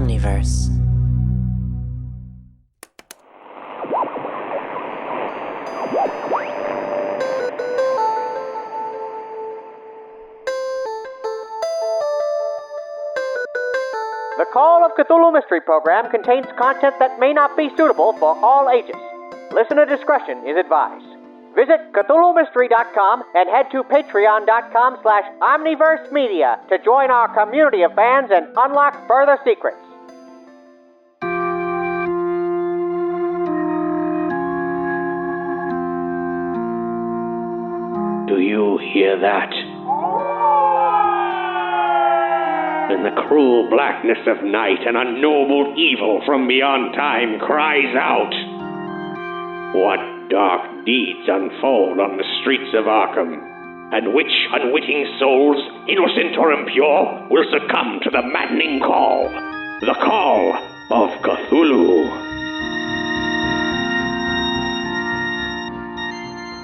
Omniverse. The Call of Cthulhu Mystery Program contains content that may not be suitable for all ages. Listener discretion is advised. Visit CthulhuMystery.com and head to Patreon.com/Omniverse Media to join our community of fans and unlock further secrets. Do you hear that? In the cruel blackness of night, an unknowable evil from beyond time cries out. What dark deeds unfold on the streets of Arkham, and which unwitting souls, innocent or impure, will succumb to the maddening call, the Call of Cthulhu.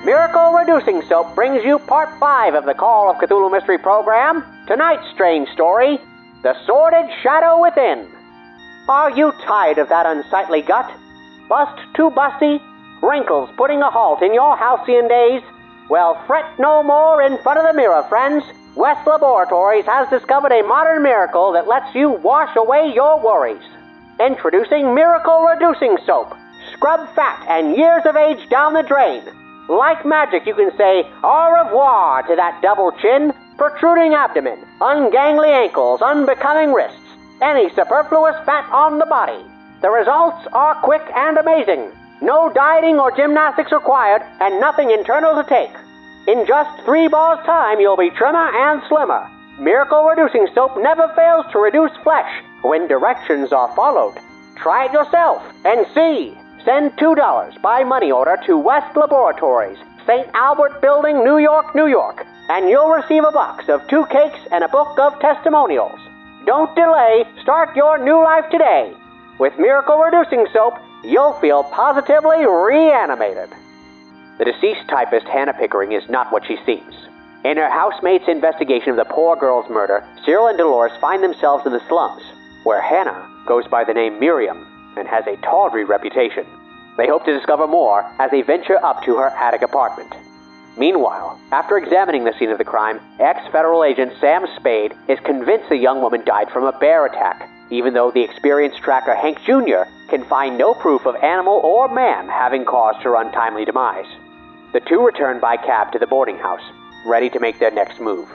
Miracle Reducing Soap brings you Part 5 of the Call of Cthulhu Mystery Program. Tonight's strange story, The Sordid Shadow Within. Are you tired of that unsightly gut? Bust too busty? Wrinkles putting a halt in your halcyon days? Well, fret no more in front of the mirror, friends. West Laboratories has discovered a modern miracle that lets you wash away your worries. Introducing Miracle Reducing Soap. Scrub fat and years of age down the drain. Like magic, you can say au revoir to that double chin, protruding abdomen, ungangly ankles, unbecoming wrists, any superfluous fat on the body. The results are quick and amazing. No dieting or gymnastics required, and nothing internal to take. In just 3 bars' time, you'll be trimmer and slimmer. Miracle Reducing Soap never fails to reduce flesh when directions are followed. Try it yourself and see. Send $2 by money order to West Laboratories, St. Albert Building, New York, New York, and you'll receive a box of 2 cakes and a book of testimonials. Don't delay. Start your new life today. With Miracle Reducing Soap, you'll feel positively reanimated. The deceased typist, Hannah Pickering, is not what she seems. In her housemates' investigation of the poor girl's murder, Cyril and Deloras find themselves in the slums, where Hannah goes by the name Miriam and has a tawdry reputation. They hope to discover more as they venture up to her attic apartment. Meanwhile, after examining the scene of the crime, ex-federal agent Sam Spade is convinced the young woman died from a bear attack, even though the experienced tracker Hank Jr. can find no proof of animal or man having caused her untimely demise. The two return by cab to the boarding house, ready to make their next move.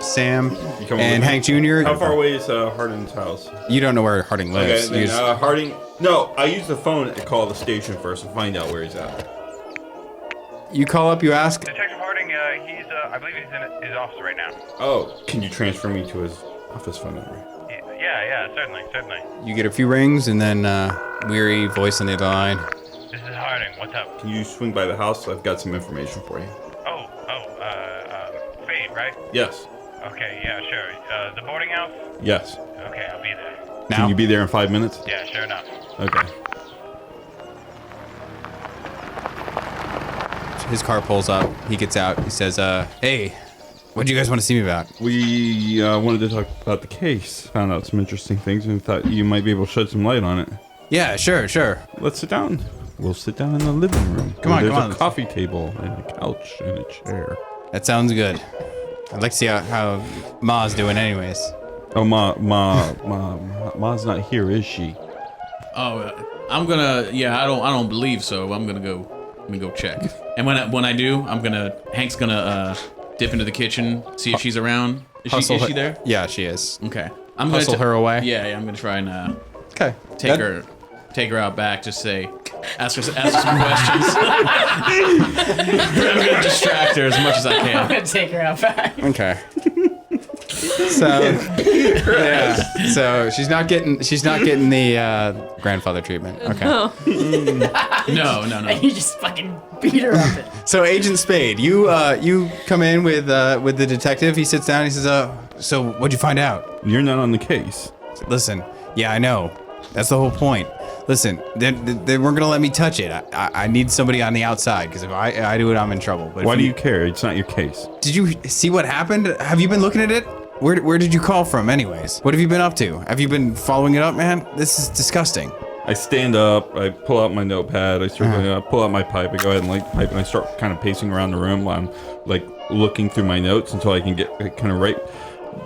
Sam and Hank Jr. How far away is Harding's house? You don't know where Harding lives. Okay, then, Harding... No, I use the phone to call the station first and find out where he's at. You call up, you ask? Detective Harding, I believe he's in his office right now. Oh, can you transfer me to his office phone number? Yeah, certainly. You get a few rings and then weary voice on the other line. This is Harding, what's up? Can you swing by the house? I've got some information for you. Spade, right? Yes. Okay, yeah, sure. The boarding house? Yes. Okay, I'll be there. Now? Can you be there in 5 minutes? Yeah, sure enough. Okay. His car pulls up. He gets out. He says, hey, what do you guys want to see me about? We wanted to talk about the case. Found out some interesting things and thought you might be able to shed some light on it. Yeah, sure. Let's sit down. We'll sit down in the living room. Come on. There's a coffee table and a couch and a chair. That sounds good. I'd like to see how Ma's doing anyways. Oh, Ma's not here, is she? Oh, I'm gonna. Yeah, I don't believe so. I'm gonna go check. And when I do, Hank's gonna dip into the kitchen, see if she's around. Is she there? Yeah, she is. Okay. I'm gonna hustle her away. Yeah. I'm gonna try and okay. Take her out back. Just say, ask her some questions. I'm gonna distract her as much as I can. I'm gonna take her out back. Okay. Yeah. So she's not getting the grandfather treatment. Okay. No. You just fucking beat her up. So Agent Spade, you come in with the detective. He sits down. He says, so what'd you find out? You're not on the case. Listen, yeah, I know. That's the whole point. Listen, they weren't gonna let me touch it. I need somebody on the outside because if I do it, I'm in trouble. But Why do you care? It's not your case. Did you see what happened? Have you been looking at it? Where did you call from, anyways? What have you been up to? Have you been following it up, man? This is disgusting. I stand up, I pull out my notepad, I pull out my pipe, I go ahead and light the pipe, and I start kind of pacing around the room while I'm like looking through my notes until I can get kind of right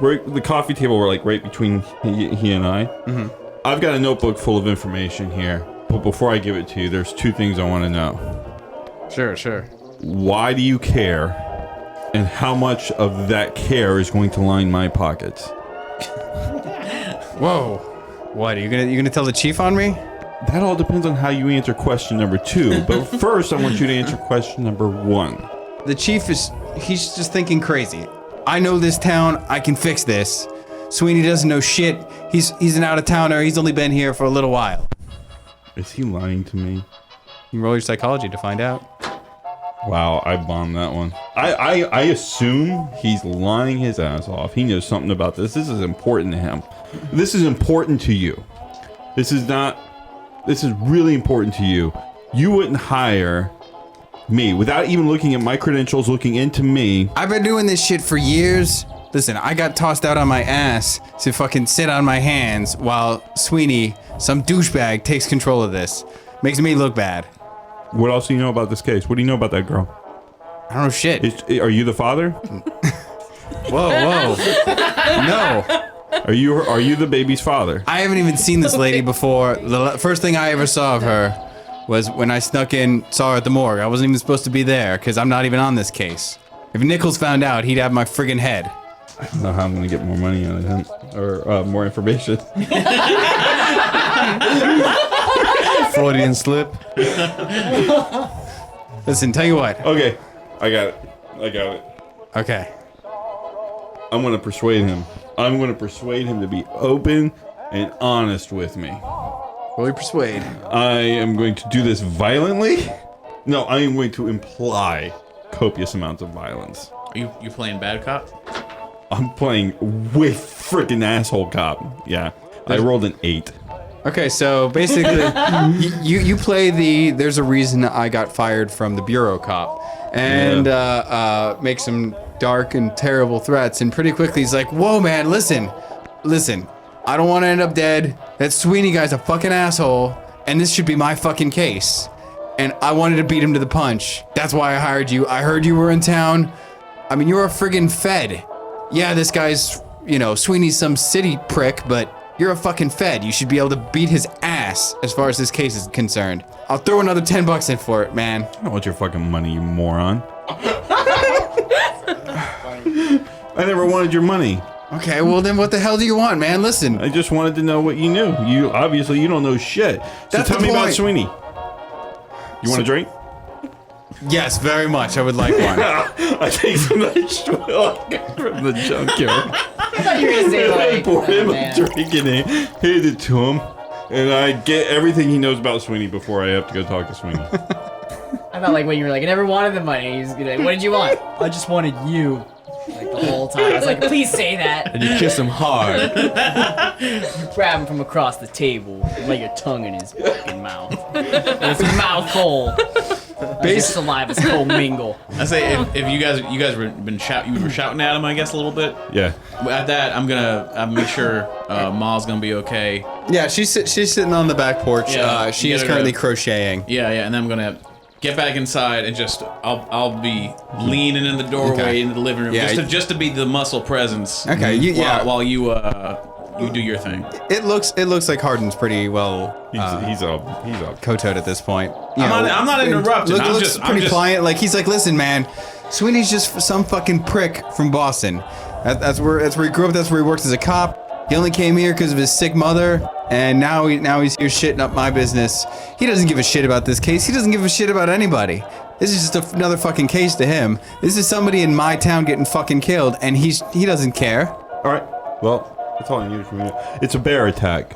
the coffee table were like right between he and I. Mm-hmm. I've got a notebook full of information here, but before I give it to you, there's two things I want to know. Sure. Why do you care, and how much of that care is going to line my pockets? Whoa. What, are you gonna tell the chief on me? That all depends on how you answer question number 2, but first I want you to answer question number 1. The chief he's just thinking crazy. I know this town, I can fix this. Sweeney doesn't know shit. He's an out-of-towner, he's only been here for a little while. Is he lying to me? You can roll your psychology to find out. Wow, I bombed that one. I assume he's lying his ass off. He knows something about this. This is important to him. This is important to you. This is really important to you. You wouldn't hire me without even looking at my credentials, looking into me. I've been doing this shit for years. Listen, I got tossed out on my ass to fucking sit on my hands while Sweeney, some douchebag, takes control of this. Makes me look bad. What else do you know about this case? What do you know about that girl? I don't know shit. Are you the father? Whoa. No. Are you the baby's father? I haven't even seen this lady before. The first thing I ever saw of her was when I snuck in, saw her at the morgue. I wasn't even supposed to be there because I'm not even on this case. If Nichols found out, he'd have my friggin' head. I don't know how I'm gonna get more money out of him or more information. Freudian slip. Listen, tell you what. Okay, I got it. Okay. I'm gonna persuade him. I'm gonna persuade him to be open and honest with me. Will you persuade? I am going to do this violently. No, I am going to imply copious amounts of violence. Are you playing bad cop? I'm playing with freaking asshole cop. Yeah, I rolled an 8. Okay, so basically, you play there's a reason I got fired from the bureau cop, and make some dark and terrible threats, and pretty quickly he's like, whoa man, listen, I don't want to end up dead, that Sweeney guy's a fucking asshole, and this should be my fucking case, and I wanted to beat him to the punch, that's why I hired you. I heard you were in town. I mean, you're a friggin' fed. Yeah, this guy's, Sweeney's some city prick, but you're a fucking fed. You should be able to beat his ass as far as this case is concerned. I'll throw another $10 in for it, man. I don't want your fucking money, you moron. I never wanted your money. Okay, well then what the hell do you want, man? Listen. I just wanted to know what you knew. You don't know shit. So That's tell the me about point. Sweeney. You want a drink? Yes, very much. I would like one. I take some of that swill from the junkyard. I thought you were gonna say I like, pour him man. a drink and I hand it to him. And I get everything he knows about Sweeney before I have to go talk to Sweeney. I felt like when you were like, I never wanted the money. He's gonna, what did you want? I just wanted you. Like the whole time. I was like, please say that. And you kiss him hard. You grab him from across the table and lay your tongue in his fucking mouth. And his mouth hole. Your saliva's co-mingle. I say if you guys were shouting at him, I guess a little bit. Yeah. At that, I'll make sure Ma's gonna be okay. Yeah, she's sitting on the back porch. Yeah, She is currently crocheting. Yeah, and then I'm gonna get back inside and just I'll be leaning in the doorway into the living room just to be the muscle presence. Okay, while you do your thing. It looks like Hardin's pretty well. He's up. Kotoed at this point. I'm not interrupting. I'm just pretty pliant. Like he's like, listen, man, Sweeney's just some fucking prick from Boston. That's where he grew up. That's where he worked as a cop. He only came here because of his sick mother, and now he's here shitting up my business. He doesn't give a shit about this case. He doesn't give a shit about anybody. This is just another fucking case to him. This is somebody in my town getting fucking killed, and he doesn't care. All right. Well, that's all I needed from you. It's a bear attack.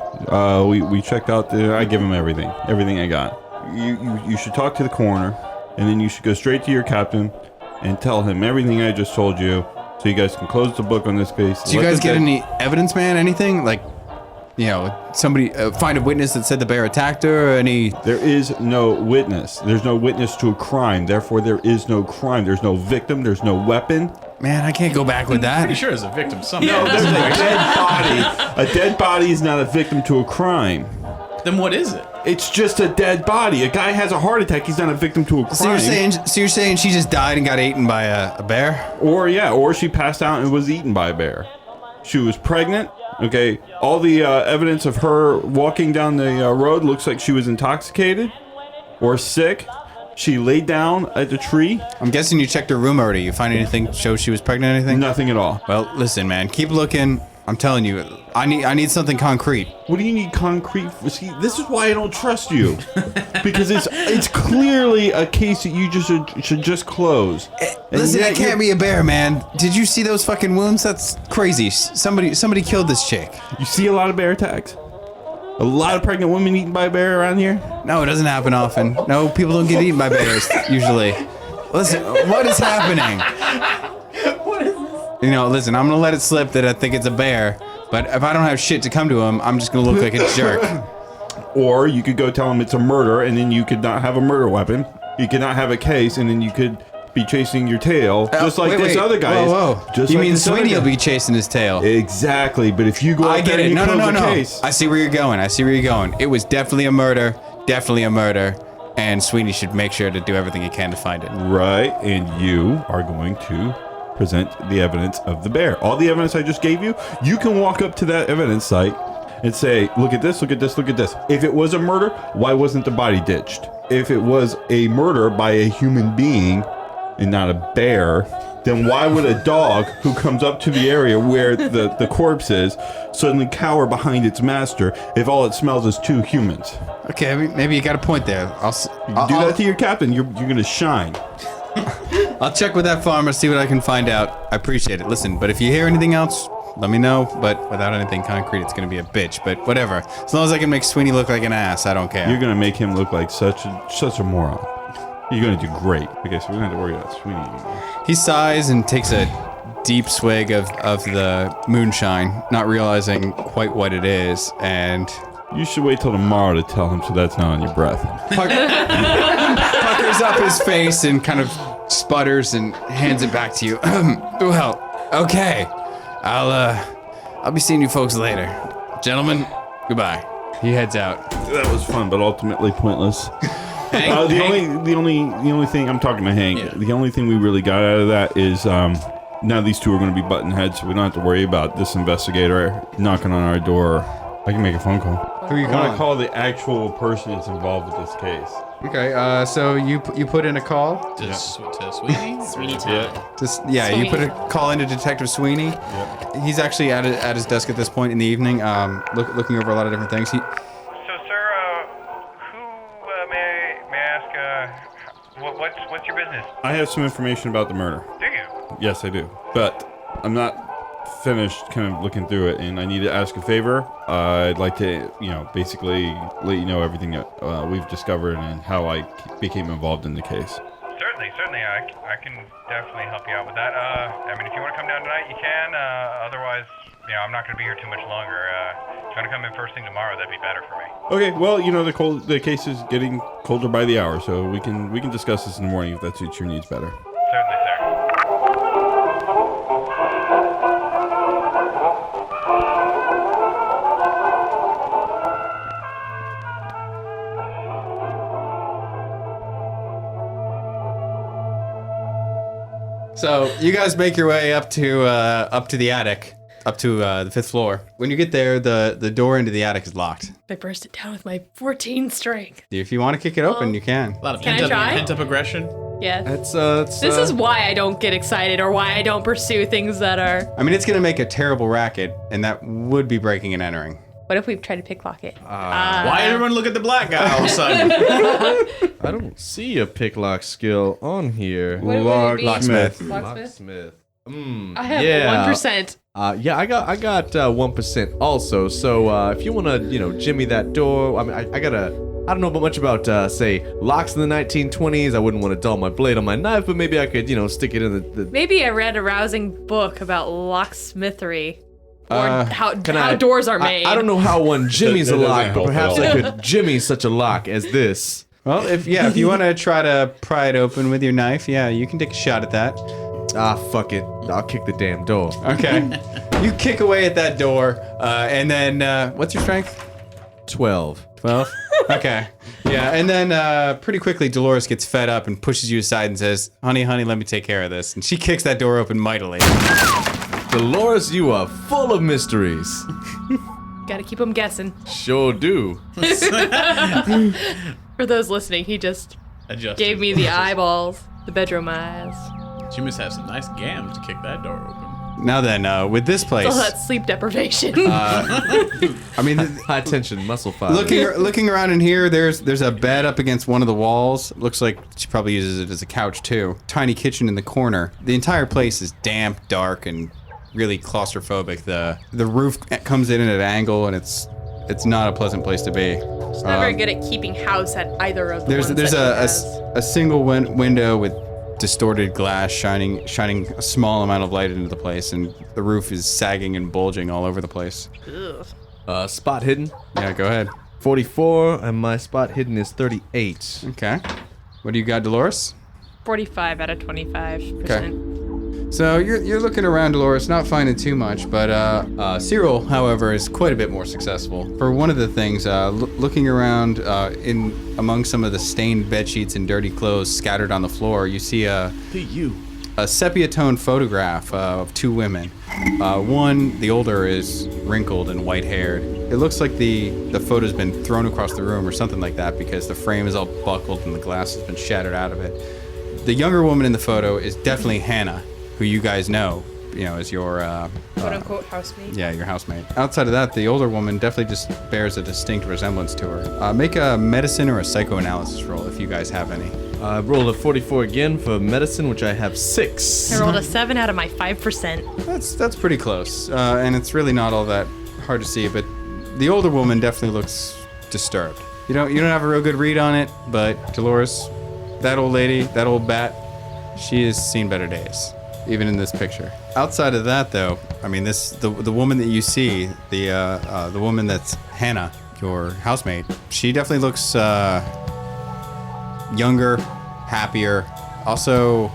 We checked out I give him everything I got. You should talk to the coroner, and then you should go straight to your captain and tell him everything I just told you, so you guys can close the book on this case. Did you guys get any evidence, man? Anything like, somebody find a witness that said the bear attacked her, or any? There is no witness. There's no witness to a crime. Therefore, there is no crime. There's no victim. There's no weapon. Man, I can't go back with that. Pretty sure there's a victim somewhere. No, there's a dead body. A dead body is not a victim to a crime. Then what is it? It's just a dead body. A guy has a heart attack. He's not a victim to a crime. So you're saying she just died and got eaten by a bear? Or she passed out and was eaten by a bear. She was pregnant. Okay, all the evidence of her walking down the road looks like she was intoxicated or sick. She laid down at the tree. I'm guessing you checked her room already. You find anything show she was pregnant or anything? Nothing at all. Well, listen, man, keep looking. I'm telling you, I need something concrete. What do you need concrete for? See, this is why I don't trust you. Because it's clearly a case that you should just close. Listen, it can't be a bear, man. Did you see those fucking wounds? That's crazy. Somebody killed this chick. You see a lot of bear attacks? A lot of pregnant women eaten by a bear around here? No, it doesn't happen often. No, people don't get eaten by bears, usually. Listen, what is happening? Listen, I'm gonna let it slip that I think it's a bear, but if I don't have shit to come to him, I'm just gonna look like a jerk. Or you could go tell him it's a murder, and then you could not have a murder weapon. You could not have a case, and then you could be chasing your tail, just like this other guy is. Whoa. Just you like mean this other Sweeney will guy. be chasing his tail? Exactly, but if you go out there and you close the case... I see where you're going. It was definitely a murder, and Sweeney should make sure to do everything he can to find it. Right, and you are going to present the evidence of the bear. All the evidence I just gave you, you can walk up to that evidence site and say, look at this, look at this, look at this. If it was a murder, why wasn't the body ditched? If it was a murder by a human being and not a bear, then why would a dog who comes up to the area where the corpse is suddenly cower behind its master if all it smells is two humans? Okay, maybe you got a point there. I'll do that to your captain, you're gonna shine. I'll check with that farmer, see what I can find out. I appreciate it. Listen, but if you hear anything else, let me know. But without anything concrete, it's gonna be a bitch. But whatever. As long as I can make Sweeney look like an ass, I don't care. You're gonna make him look like such a moron. You're gonna do great. Okay, so we don't have to worry about Sweeney anymore. He sighs and takes a deep swig of the moonshine, not realizing quite what it is, and... You should wait till tomorrow to tell him so that's not on your breath. Puckers up his face and kind of sputters and hands it back to you. Well, okay. I'll be seeing you folks later. Gentlemen, goodbye. He heads out. That was fun, but ultimately pointless. The only thing I'm talking to Hank. Yeah. The only thing we really got out of that is now these two are going to be button heads, so we don't have to worry about this investigator knocking on our door. I can make a phone call. Who are you calling? I call the actual person that's involved with this case. Okay, so you put in a call to Sweeney. Sweeney time. You put a call into Detective Sweeney. Yep. He's actually at his desk at this point in the evening, looking over a lot of different things. So, sir, who may I ask? What's your business? I have some information about the murder. Do you? Yes, I do, but I'm not finished kind of looking through it, and I need to ask a favor. I'd like to, basically let you know everything that we've discovered and how I became involved in the case. Certainly. I can definitely help you out with that. If you want to come down tonight, you can. Otherwise, I'm not going to be here too much longer. If you want to come in first thing tomorrow, that'd be better for me. Okay. Well, the case is getting colder by the hour, so we can discuss this in the morning if that suits your needs better. Certainly, sir. So you guys make your way up to the attic, up to the 5th floor. When you get there, the door into the attic is locked. I burst it down with my 14 strength. If you want to kick it open, you can. A lot of Can I try? pent up aggression. Yeah. This is why I don't get excited or why I don't pursue things that are... I mean, it's going to make a terrible racket, and that would be breaking and entering. What if we try to picklock it? Why everyone look at the black guy all of a sudden? I don't see a picklock skill on here. What would it be? Locksmith. Locksmith? Locksmith. I have 1%. Yeah, I got 1% also. So if you wanna, jimmy that door, I mean, I don't know much about say locks in the 1920s. I wouldn't want to dull my blade on my knife, but maybe I could, stick it in the. Maybe I read a rousing book about locksmithery. Or how I- doors are made. I don't know how one jimmies That a doesn't lock, but help perhaps at I all. could jimmy such a lock as this. Well, if you want to try to pry it open with your knife, yeah, you can take a shot at that. Ah, fuck it. I'll kick the damn door. Okay. You kick away at that door, and then what's your strength? 12. 12. Okay. Yeah, and then pretty quickly Dolores gets fed up and pushes you aside and says, "Honey, let me take care of this." And she kicks that door open mightily. Dolores, you are full of mysteries. Gotta keep them guessing. Sure do. For those listening, he just Adjusted. gave me the eyeballs, the bedroom eyes. She must have some nice gams to kick that door open. Now then, with this place, All that sleep deprivation. I mean, High tension muscle fiber. looking around in here, there's a bed up against one of the walls. Looks like she probably uses it as a couch too. Tiny kitchen in the corner. The entire place is damp, dark, and really claustrophobic. The roof comes in at an angle, and it's not a pleasant place to be. She's not very good at keeping house at either of the ones There's that she has. a single window with distorted glass shining a small amount of light into the place, and the roof is sagging and bulging all over the place. Ugh. Spot hidden. Yeah, go ahead. 44, and my spot hidden is 38. Okay. What do you got, Dolores? 45 out of 25%. So you're looking around, Dolores, not finding too much, but Cyril, however, is quite a bit more successful. For one of the things, looking around in among some of the stained bed sheets and dirty clothes scattered on the floor, you see a sepia-toned photograph of two women. One, the older, is wrinkled and white-haired. It looks like the photo's been thrown across the room or something like that because the frame is all buckled and the glass has been shattered out of it. The younger woman in the photo is definitely Hannah, who you guys know, as your Quote-unquote housemate. yeah, your housemate. Outside of that, the older woman definitely just bears a distinct resemblance to her. Make a medicine or a psychoanalysis roll if you guys have any. I rolled a 44 again for medicine, which I have 6. I rolled a 7 out of my 5%. That's pretty close, and it's really not all that hard to see. But the older woman definitely looks disturbed. You don't have a real good read on it, but Dolores, that old lady, that old bat, she has seen better days, even in this picture. Outside of that, though, I mean, the woman that you see, the woman that's Hannah, your housemate, she definitely looks younger, happier, also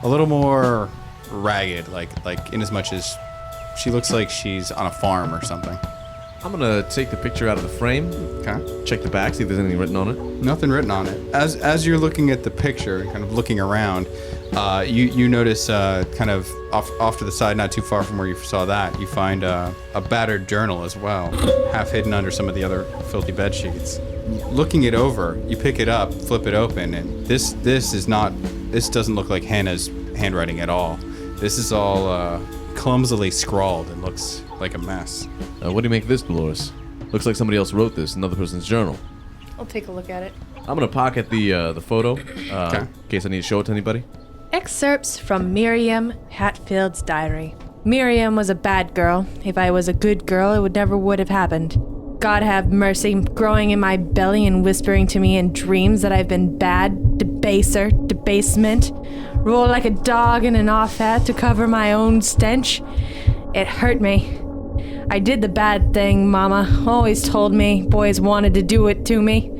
a little more ragged, like in as much as she looks like she's on a farm or something. I'm gonna take the picture out of the frame. Okay. Check the back, see if there's anything written on it. Nothing written on it. As you're looking at the picture, kind of looking around, you notice kind of off to the side, not too far from where you saw that, you find a battered journal as well, half hidden under some of the other filthy bed sheets. Looking it over, you pick it up, flip it open, and this doesn't look like Hannah's handwriting at all. This is all clumsily scrawled and looks like a mess. What do you make of this, Dolores? Looks like somebody else wrote this, another person's journal. I'll take a look at it. I'm gonna pocket the photo, in case I need to show it to anybody. Excerpts from Miriam Hatfield's diary. Miriam was a bad girl. If I was a good girl, it never would have happened. God have mercy, growing in my belly and whispering to me in dreams that I've been bad, debasement, roll like a dog in an offhat to cover my own stench. It hurt me. I did the bad thing, Mama always told me. Boys wanted to do it to me.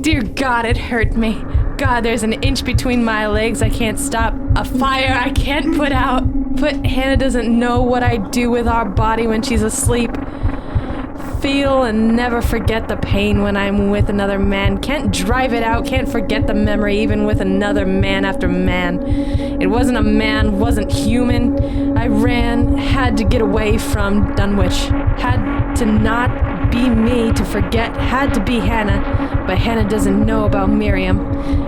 Dear God, it hurt me. God, there's an inch between my legs I can't stop. A fire I can't put out. But Hannah doesn't know what I do with our body when she's asleep. Feel and never forget the pain when I'm with another man. Can't drive it out, can't forget the memory even with another man after man. It wasn't a man, wasn't human. I ran, had to get away from Dunwich. Had to not be me to forget, had to be Hannah. But Hannah doesn't know about Miriam.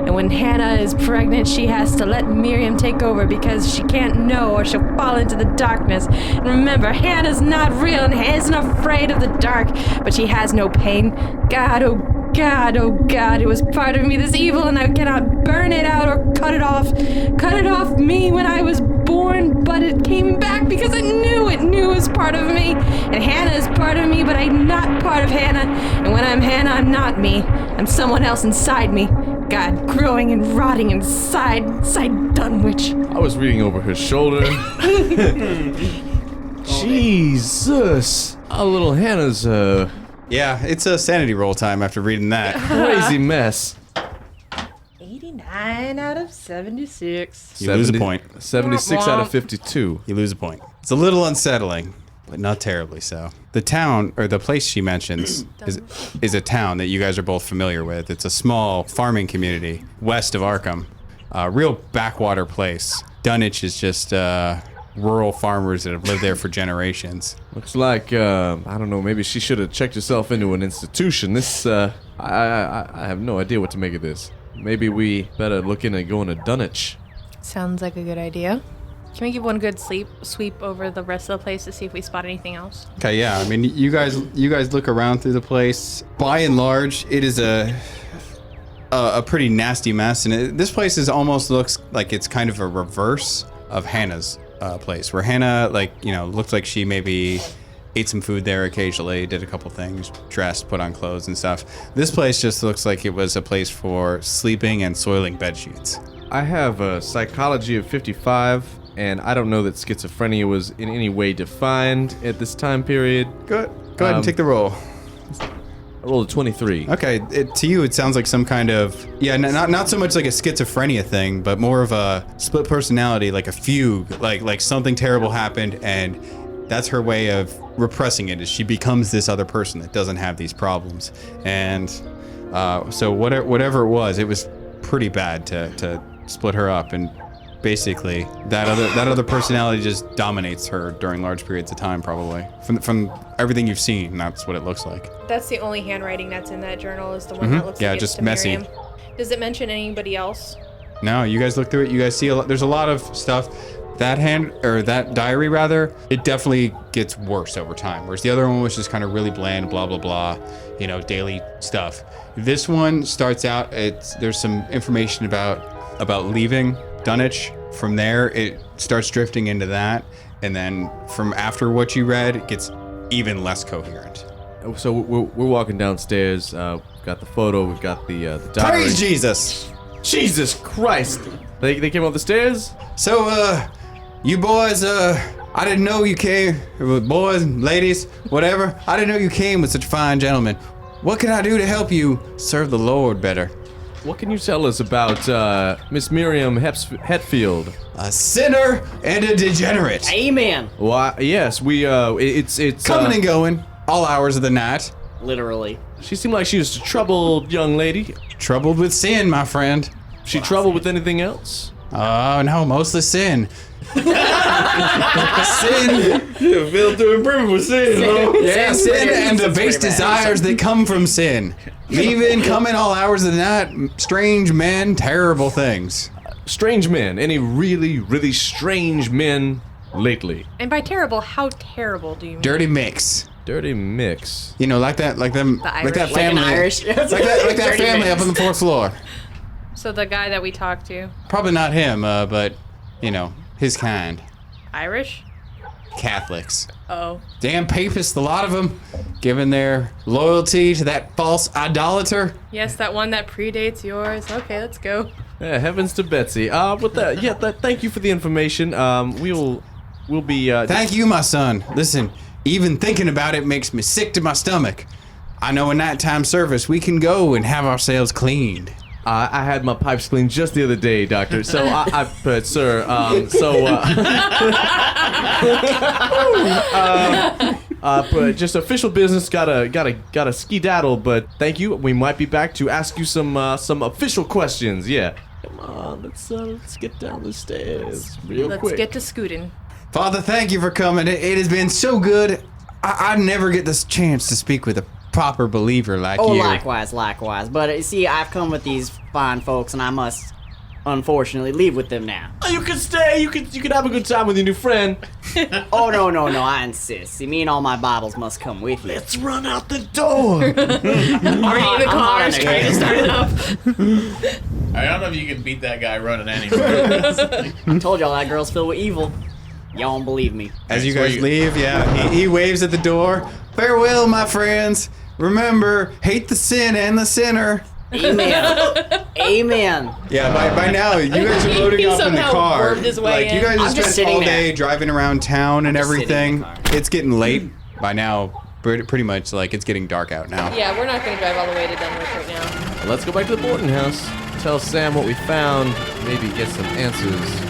And when Hannah is pregnant, she has to let Miriam take over because she can't know or she'll fall into the darkness. And remember, Hannah's not real and isn't afraid of the dark, but she has no pain. God, oh God, oh God, it was part of me, this evil, and I cannot burn it out or cut it off. Cut it off me when I was born, but it came back because it knew it was part of me. And Hannah is part of me, but I'm not part of Hannah. And when I'm Hannah, I'm not me. I'm someone else inside me. God, growing and rotting inside Dunwich. I was reading over her shoulder. Jesus. Our little Hannah's Yeah, it's a sanity roll time after reading that. crazy mess. 89 out of 76. You lose a point. 76 out of 52. You lose a point. It's a little unsettling, but not terribly so. The town, or the place she mentions, is a town that you guys are both familiar with. It's a small farming community west of Arkham. A real backwater place. Dunwich is just rural farmers that have lived there for generations. Looks like, I don't know, maybe she should have checked herself into an institution. This, I have no idea what to make of this. Maybe we better look into going to Dunwich. Sounds like a good idea. Can we give one good sweep over the rest of the place to see if we spot anything else? Okay, yeah. I mean, you guys look around through the place. By and large, it is a pretty nasty mess, and this place almost looks like it's kind of a reverse of Hannah's place, where Hannah, looked like she maybe ate some food there occasionally, did a couple things, dressed, put on clothes and stuff. This place just looks like it was a place for sleeping and soiling bed sheets. I have a psychology of 55, and I don't know that schizophrenia was in any way defined at this time period. Go ahead and take the roll. I rolled a 23. Okay, to you it sounds like some kind of, not so much like a schizophrenia thing, but more of a split personality, like a fugue, like something terrible happened, and that's her way of repressing it, is she becomes this other person that doesn't have these problems. And so whatever it was pretty bad to split her up, and basically that other personality just dominates her during large periods of time, probably. From everything you've seen, that's what it looks like. That's the only handwriting that's in that journal, is the one that looks Yeah, like it's just to messy. Miriam. Does it mention anybody else? No, you guys look through it. You guys see there's a lot of stuff. That diary rather, it definitely gets worse over time. Whereas the other one was just kind of really bland, blah blah blah, daily stuff. This one starts out. There's some information about leaving Dunwich. From there, it starts drifting into that, and then from after what you read, it gets even less coherent. So we're walking downstairs. We've got the photo. We've got the diary. Praise Jesus! Jesus Christ! They came up the stairs? So, you boys, I didn't know you came, boys and ladies, whatever. I didn't know you came with such fine gentlemen. What can I do to help you serve the Lord better? What can you tell us about Miss Miriam Hetfield? A sinner and a degenerate. Amen. Why? Yes, it's Coming and going, all hours of the night. Literally. She seemed like she was a troubled young lady. Troubled with sin, my friend. She troubled with anything else? Oh, no, mostly sin. Sin. Yeah, failed to improve with sin, Yeah, sin and the base desires that come from sin. Leaving, coming all hours of the night, strange men, terrible things. Strange men. Any really, really strange men lately? And by terrible, how terrible do you mean? Dirty mix. Dirty mix. Like that family. Like an Irish. like that family up on the 4th floor. So the guy that we talked to, Probably not him, but, his kind. Irish? Catholics. Oh. Damn papists, a lot of them, giving their loyalty to that false idolater. Yes, that one that predates yours. Okay, let's go. Yeah, heavens to Betsy. With that, thank you for the information. We'll be. Thank you, my son. Listen, even thinking about it makes me sick to my stomach. I know a nighttime service we can go and have ourselves cleaned. I had my pipes cleaned just the other day, doctor. So sir, but just official business. Gotta skedaddle. But thank you. We might be back to ask you some official questions. Yeah. Come on, let's get down the stairs real quick. Let's get to scooting. Father, thank you for coming. It has been so good. I never get this chance to speak with a proper believer like you. Likewise. But see, I've come with these fine folks, and I must unfortunately leave with them now. Oh, you can stay. You can have a good time with your new friend. Oh, no, I insist. See, me and all my bottles must come with you. Let's run out the door. Already in the car, trying to start it up. I don't know if you can beat that guy running anywhere. I told y'all that girl's filled with evil. Y'all don't believe me. As you guys leave, he waves at the door. Farewell, my friends. Remember, hate the sin and the sinner. Amen. Amen. Yeah, by now, you guys are loading He up in the somehow car. wormed his way Like, you in. guys I'm have just spent sitting all day there. driving around town and just sitting in everything. the car. It's getting late. By now, pretty much, like, it's getting dark out now. Yeah, we're not gonna drive all the way to Dunwich right now. Let's go back to the boarding house. Tell Sam what we found. Maybe get some answers.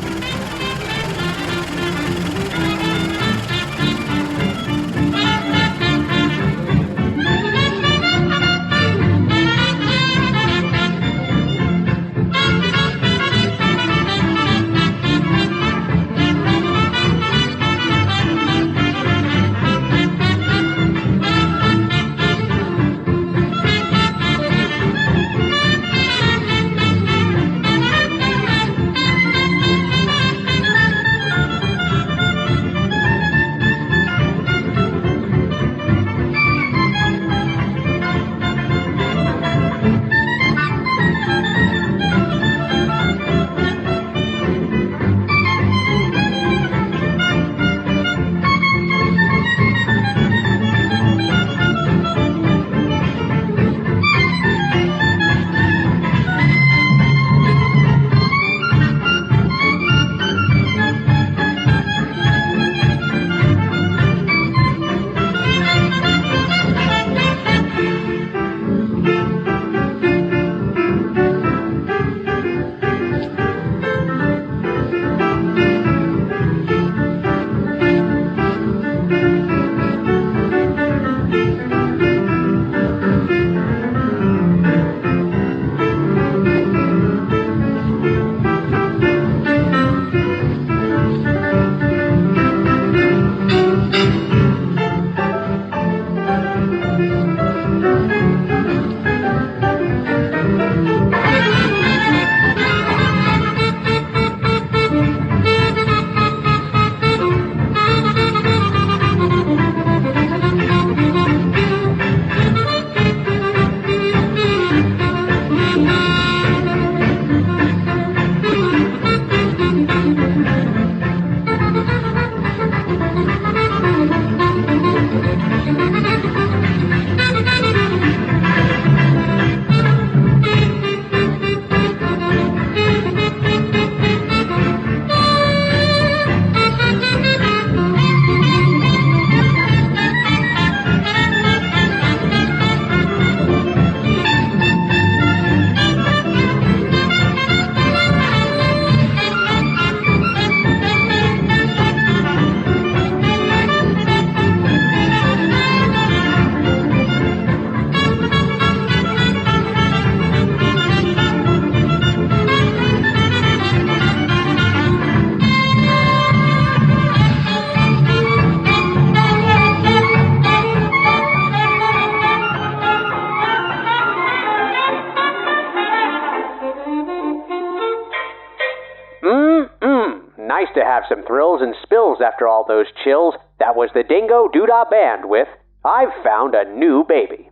Nice to have some thrills and spills after all those chills. That was the Dingo Doodah Band with I've Found a New Baby.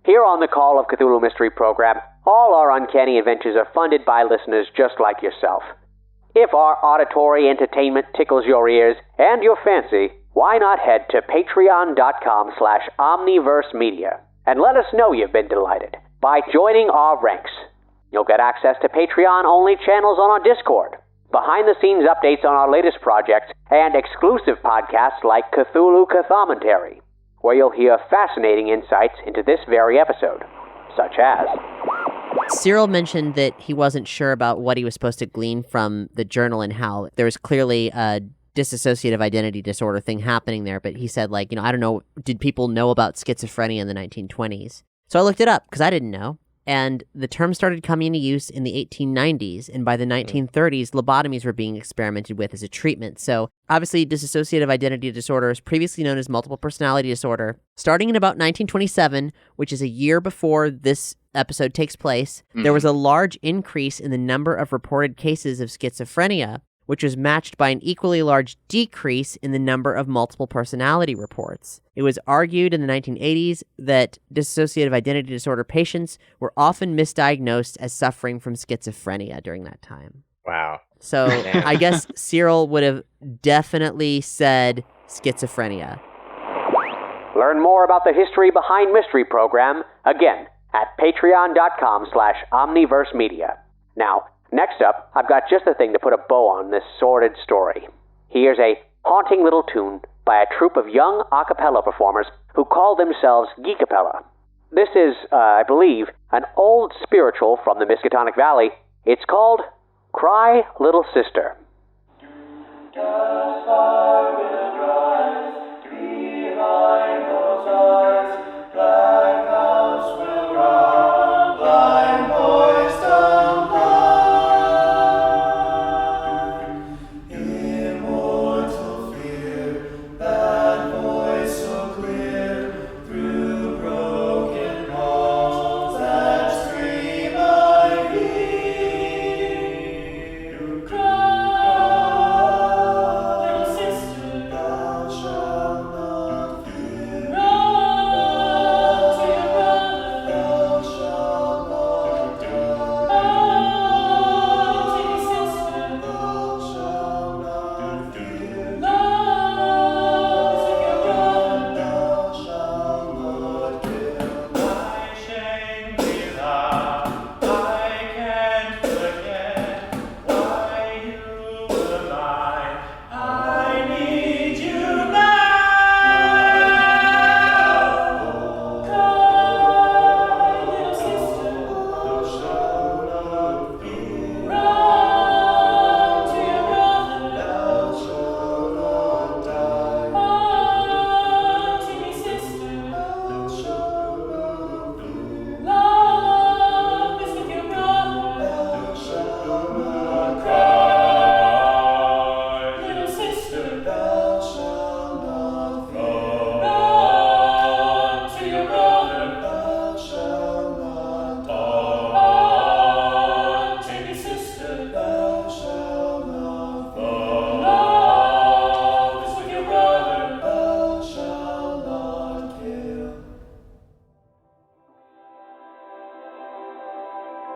Here on the Call of Cthulhu Mystery Program, all our uncanny adventures are funded by listeners just like yourself. If our auditory entertainment tickles your ears and your fancy, why not head to patreon.com/omniversemedia and let us know you've been delighted by joining our ranks. You'll get access to Patreon-only channels on our Discord, behind-the-scenes updates on our latest projects, and exclusive podcasts like Cthulhu Cathomentary, where you'll hear fascinating insights into this very episode, such as... Cyril mentioned that he wasn't sure about what he was supposed to glean from the journal and how there was clearly a dissociative identity disorder thing happening there, but he said, like, I don't know, did people know about schizophrenia in the 1920s? So I looked it up, because I didn't know. And the term started coming into use in the 1890s, and by the 1930s, lobotomies were being experimented with as a treatment. So, obviously, dissociative identity disorder is previously known as multiple personality disorder. Starting in about 1927, which is a year before this episode takes place, there was a large increase in the number of reported cases of schizophrenia, which was matched by an equally large decrease in the number of multiple personality reports. It was argued in the 1980s that dissociative identity disorder patients were often misdiagnosed as suffering from schizophrenia during that time. Wow. So I guess Cyril would have definitely said schizophrenia. Learn more about the history behind Mystery Program, again, at patreon.com/omniversemedia. Now, next up, I've got just the thing to put a bow on this sordid story. Here's a haunting little tune by a troupe of young a cappella performers who call themselves Geekapella. This is, I believe, an old spiritual from the Miskatonic Valley. It's called Cry, Little Sister.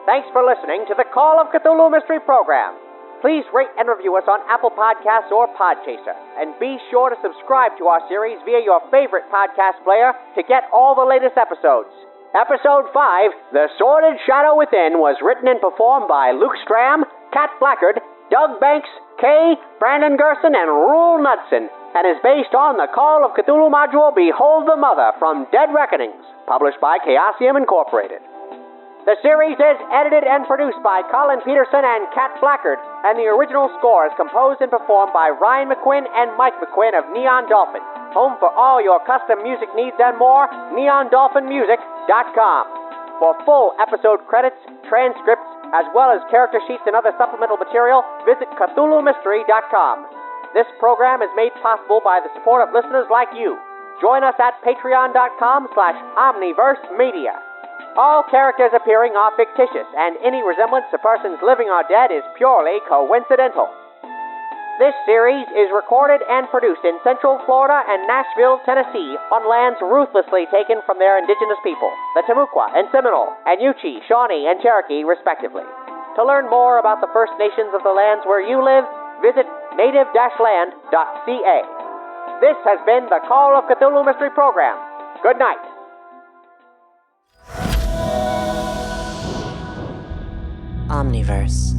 Thanks for listening to the Call of Cthulhu Mystery Program. Please rate and review us on Apple Podcasts or Podchaser. And be sure to subscribe to our series via your favorite podcast player to get all the latest episodes. Episode 5, The Sordid Shadow Within, was written and performed by Luke Stram, Kat Blackard, Doug Banks, Kay, Brandon Gerson, and Rule Knudsen, and is based on the Call of Cthulhu module Behold the Mother from Dead Reckonings, published by Chaosium Incorporated. The series is edited and produced by Colin Peterson and Kat Blackard, and the original score is composed and performed by Ryan McQuinn and Mike McQuinn of Neon Dolphin. Home for all your custom music needs and more, neondolphinmusic.com. For full episode credits, transcripts, as well as character sheets and other supplemental material, visit CthulhuMystery.com. This program is made possible by the support of listeners like you. Join us at patreon.com/omniversemedia. All characters appearing are fictitious, and any resemblance to persons living or dead is purely coincidental. This series is recorded and produced in Central Florida and Nashville, Tennessee, on lands ruthlessly taken from their indigenous people, the Timucua and Seminole, and Yuchi, Shawnee, and Cherokee, respectively. To learn more about the First Nations of the lands where you live, visit native-land.ca. This has been the Call of Cthulhu Mystery Program. Good night. Omniverse.